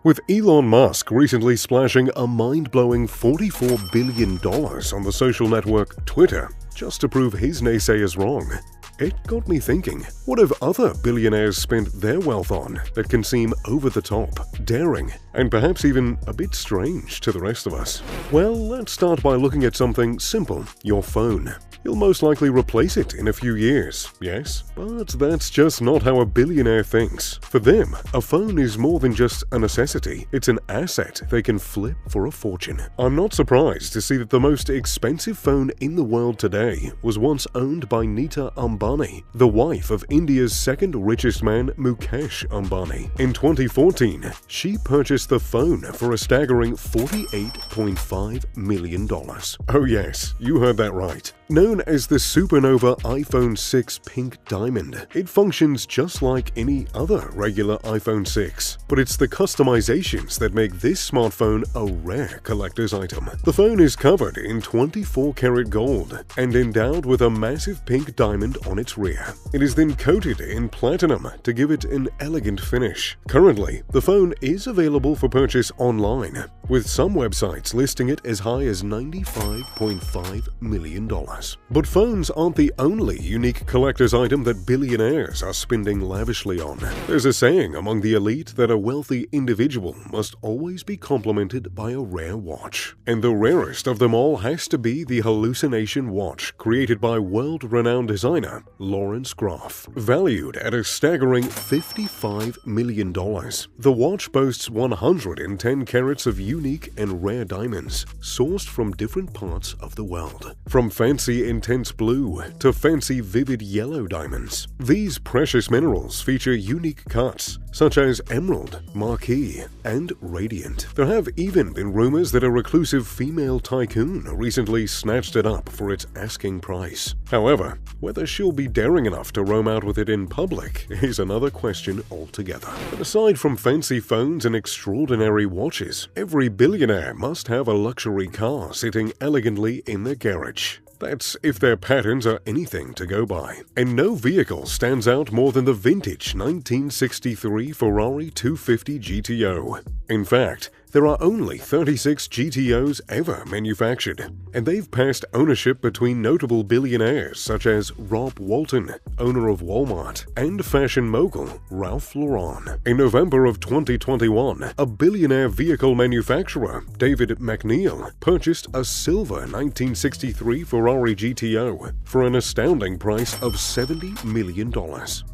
With Elon Musk recently splashing a mind-blowing $44 billion on the social network Twitter just to prove his naysayers wrong. It got me thinking, what have other billionaires spent their wealth on that can seem over the top, daring, and perhaps even a bit strange to the rest of us? Well, let's start by looking at something simple, your phone. You'll most likely replace it in a few years, yes? But that's just not how a billionaire thinks. For them, a phone is more than just a necessity, it's an asset they can flip for a fortune. I'm not surprised to see that the most expensive phone in the world today was once owned by Nita Ambani, the wife of India's second richest man Mukesh Ambani. In 2014, she purchased the phone for a staggering $48.5 million. Oh yes, you heard that right. Known as the Supernova iPhone 6 Pink Diamond, it functions just like any other regular iPhone 6, but it's the customizations that make this smartphone a rare collector's item. The phone is covered in 24-karat gold and endowed with a massive pink diamond on its rear. It is then coated in platinum to give it an elegant finish. Currently, the phone is available for purchase online, with some websites listing it as high as $95.5 million. But phones aren't the only unique collector's item that billionaires are spending lavishly on. There's a saying among the elite that a wealthy individual must always be complimented by a rare watch. And the rarest of them all has to be the Hallucination watch created by world-renowned designer Lawrence Graf. Valued at a staggering $55 million, the watch boasts 110 carats of unique and rare diamonds sourced from different parts of the world. From fancy intense blue to fancy vivid yellow diamonds. These precious minerals feature unique cuts such as emerald, marquise, and radiant. There have even been rumors that a reclusive female tycoon recently snatched it up for its asking price. However, whether she'll be daring enough to roam out with it in public is another question altogether. But aside from fancy phones and extraordinary watches, every billionaire must have a luxury car sitting elegantly in their garage. That's if their patterns are anything to go by. And no vehicle stands out more than the vintage 1963 Ferrari 250 GTO. In fact, there are only 36 GTOs ever manufactured, and they've passed ownership between notable billionaires such as Rob Walton, owner of Walmart, and fashion mogul Ralph Lauren. In November of 2021, a billionaire vehicle manufacturer, David McNeil, purchased a silver 1963 Ferrari GTO for an astounding price of $70 million,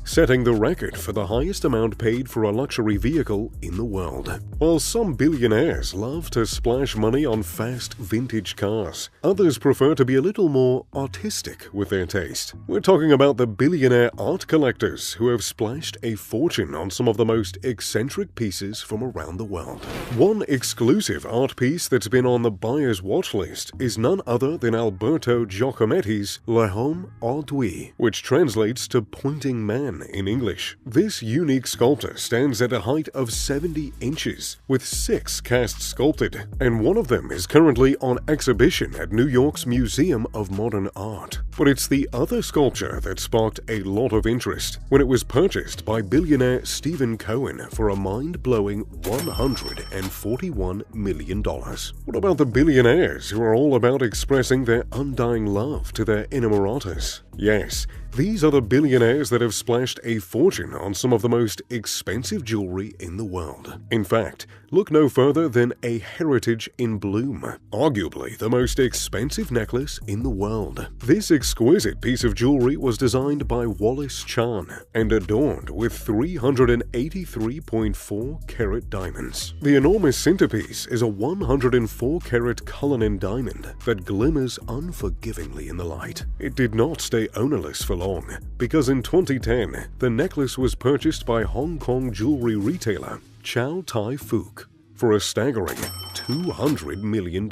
setting the record for the highest amount paid for a luxury vehicle in the world. While some billionaires love to splash money on fast vintage cars, others prefer to be a little more artistic with their taste. We're talking about the billionaire art collectors who have splashed a fortune on some of the most eccentric pieces from around the world. One exclusive art piece that's been on the buyer's watch list is none other than Alberto Giacometti's L'Homme Ardui, which translates to pointing man in English. This unique sculptor stands at a height of 70 inches, with 6 casts sculpted, and one of them is currently on exhibition at New York's Museum of Modern Art. But it's the other sculpture that sparked a lot of interest when it was purchased by billionaire Stephen Cohen for a mind-blowing $141 million. What about the billionaires who are all about expressing their undying love to their inamoratas? Yes, these are the billionaires that have splashed a fortune on some of the most expensive jewelry in the world. In fact, look no further than a Heritage in Bloom, arguably the most expensive necklace in the world. This exquisite piece of jewelry was designed by Wallace Chan and adorned with 383.4-carat diamonds. The enormous centerpiece is a 104-carat Cullinan diamond that glimmers unforgivingly in the light. It did not stay ownerless for long, because in 2010, the necklace was purchased by Hong Kong jewelry retailer Chow Tai Fook for a staggering $200 million.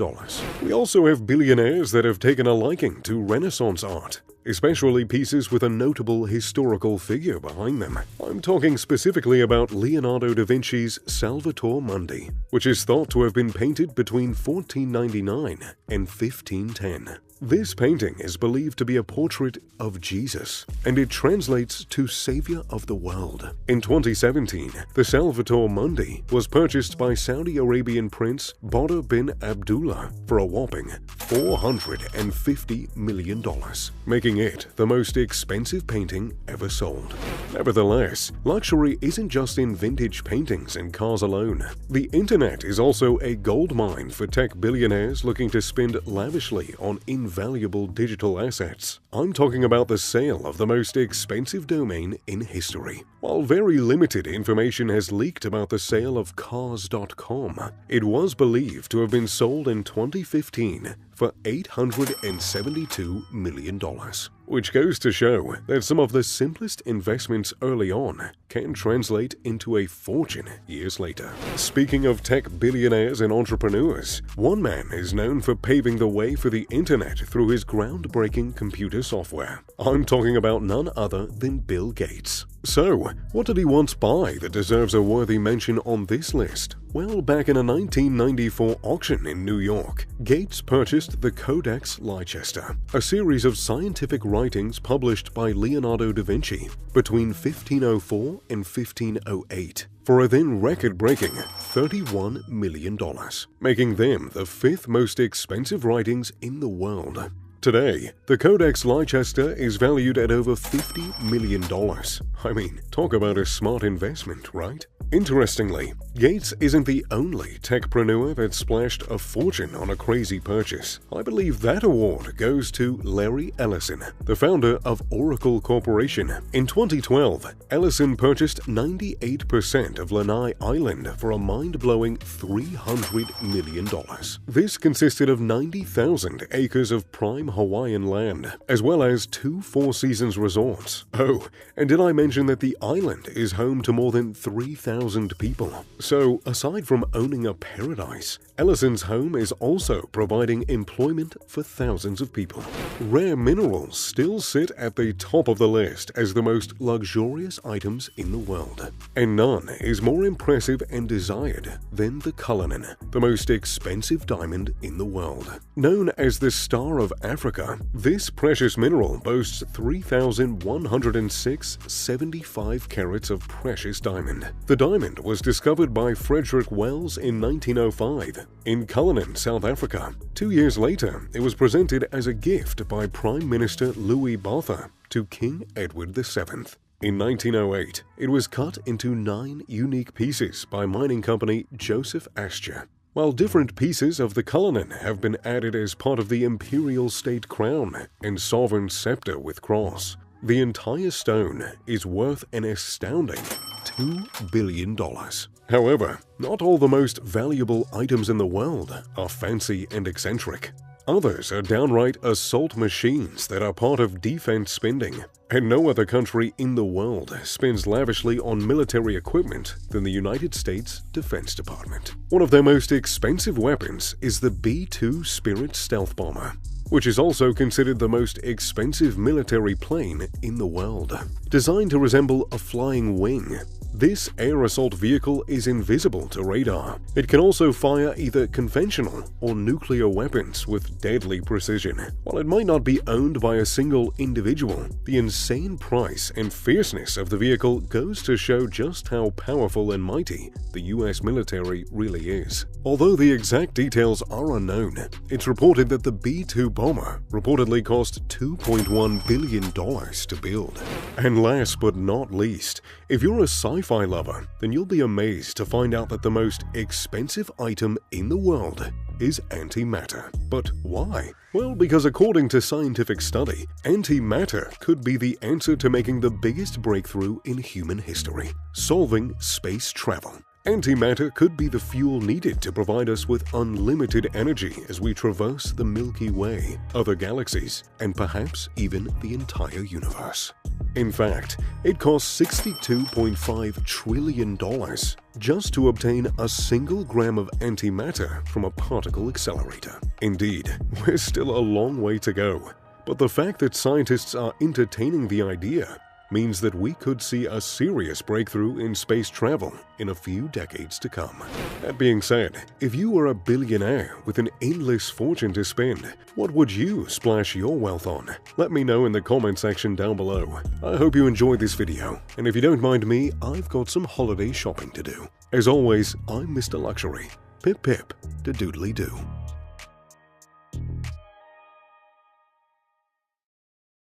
We also have billionaires that have taken a liking to Renaissance art, especially pieces with a notable historical figure behind them. I'm talking specifically about Leonardo da Vinci's Salvator Mundi, which is thought to have been painted between 1499 and 1510. This painting is believed to be a portrait of Jesus, and it translates to Savior of the World. In 2017, the Salvator Mundi was purchased by Saudi Arabian Prince Badr bin Abdullah for a whopping $450 million, making it the most expensive painting ever sold. Nevertheless, luxury isn't just in vintage paintings and cars alone. The internet is also a goldmine for tech billionaires looking to spend lavishly on invaluable digital assets. I'm talking about the sale of the most expensive domain in history. While very limited information has leaked about the sale of Cars.com, it was believed to have been sold in 2015 for $872 million, which goes to show that some of the simplest investments early on can translate into a fortune years later. Speaking of tech billionaires and entrepreneurs, one man is known for paving the way for the internet through his groundbreaking computer software. I'm talking about none other than Bill Gates. So, what did he once buy that deserves a worthy mention on this list? Well, back in a 1994 auction in New York, Gates purchased the Codex Leicester, a series of scientific writings published by Leonardo da Vinci between 1504 and 1508. For a then record-breaking $31 million, making them the fifth most expensive writings in the world. Today, the Codex Leicester is valued at over $50 million. I mean, talk about a smart investment, right? Interestingly, Gates isn't the only techpreneur that splashed a fortune on a crazy purchase. I believe that award goes to Larry Ellison, the founder of Oracle Corporation. In 2012, Ellison purchased 98% of Lanai Island for a mind-blowing $300 million. This consisted of 90,000 acres of prime Hawaiian land, as well as 2 Four Seasons resorts. Oh, and did I mention that the island is home to more than 3,000 people? So, aside from owning a paradise, Ellison's home is also providing employment for thousands of people. Rare minerals still sit at the top of the list as the most luxurious items in the world, and none is more impressive and desired than the Cullinan, the most expensive diamond in the world. Known as the Star of Africa, this precious mineral boasts 3,106 75 carats of precious diamond. The diamond was discovered by Frederick Wells in 1905 in Cullinan, South Africa. 2 years later, it was presented as a gift by Prime Minister Louis Botha to King Edward VII. In 1908, it was cut into 9 unique pieces by mining company Joseph Astor. While different pieces of the Cullinan have been added as part of the imperial state crown and sovereign scepter with cross, the entire stone is worth an astounding $2 billion. However, not all the most valuable items in the world are fancy and eccentric. Others are downright assault machines that are part of defense spending, and no other country in the world spends lavishly on military equipment than the United States Defense Department. One of their most expensive weapons is the B-2 Spirit stealth bomber, which is also considered the most expensive military plane in the world. Designed to resemble a flying wing, this air assault vehicle is invisible to radar. It can also fire either conventional or nuclear weapons with deadly precision. While it might not be owned by a single individual, the insane price and fierceness of the vehicle goes to show just how powerful and mighty the US military really is. Although the exact details are unknown, it's reported that the B-2 bomber reportedly cost $2.1 billion to build. And last but not least, if you're a sci-fi lover, then you'll be amazed to find out that the most expensive item in the world is antimatter. But why? Well, because according to scientific study, antimatter could be the answer to making the biggest breakthrough in human history: solving space travel. Antimatter could be the fuel needed to provide us with unlimited energy as we traverse the Milky Way, other galaxies, and perhaps even the entire universe. In fact, it costs $62.5 trillion just to obtain a single gram of antimatter from a particle accelerator. Indeed, we're still a long way to go, but the fact that scientists are entertaining the idea means that we could see a serious breakthrough in space travel in a few decades to come. That being said, if you were a billionaire with an endless fortune to spend, what would you splash your wealth on? Let me know in the comment section down below. I hope you enjoyed this video, and if you don't mind me, I've got some holiday shopping to do. As always, I'm Mr. Luxury. Pip pip, da doodly doo.